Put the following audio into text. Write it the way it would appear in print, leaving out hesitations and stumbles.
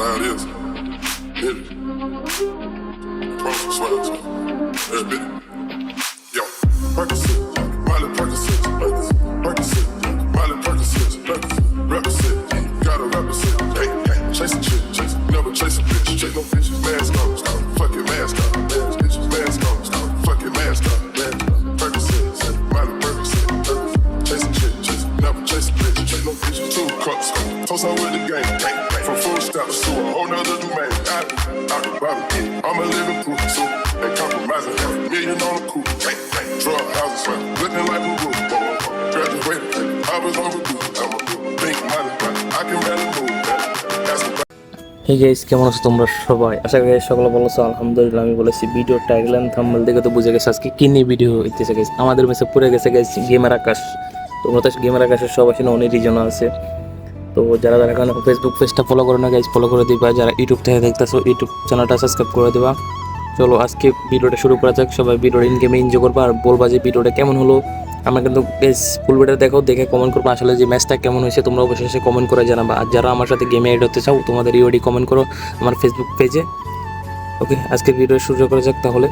how it is. Hit it. Promise to swear to it. Bit it. Yo, Percocet, Miley Percocet, Percocet, Miley Percocet, represent, gotta represent. Hey, hey, chase a chick, chase, never chase a bitch, chase no bitches. Mask on, stop, fucking mask on, bitches. Mask on, stop, fucking mask on, Percocet, Miley Percocet, chase a chick, chase, never chase a bitch, chase no bitches. 2 cups, toast on with the game, from full step to a whole nother domain. Out the bottom, I'm a living proof, so they compromising, $1 million on the coupe, drug houses, looking like a roof, graduated, I was overdue, I'm a pink money, I can barely move, that's the hey guys, কেমন আছো তোমরা সবাই? আশা করি সকলে ভালো আছো। আলহামদুলিল্লাহ আমি বলেছি। ভিডিও ট্যাগলাইন থাম্বনেল দেখে তো বুঝে গেছে আজকে কি নিয়ে ভিডিও হইতেছে গাইস। আমাদের মেসে পুরো গেছে গাইস গেমের আকাশ। তোমরা তো গেমের আকাশের সবাই শুনে অনেক রিজন আছে। তো যারা যারা এখন ফেসবুক পেজটা ফলো করে না গাইস, ফলো করে দিবা। যারা ইউটিউব থেকে দেখতেছো ইউটিউব চ্যানেলটা সাবস্ক্রাইব করে দিবা। চলো আজকে ভিডিওটা শুরু করা যাক। সবাই ভিডিওটা ইন গেমে এনজয় করবা আর বলবা যে ভিডিওটা কেমন হলো। আমরা কিন্তু গাইস ফুল ভিডিও দেখো, দেখে কমেন্ট করবা আসলে যে ম্যাচটা কেমন হয়েছে। তোমরা অবশ্যই কমেন্ট করে জানাবা। আর যারা আমার সাথে গেমে অ্যাড হতে চাও তোমাদের ইওডি কমেন্ট করো আমার ফেসবুক পেজে। ওকে, আজকে ভিডিও শুরু করা যাক তাহলে।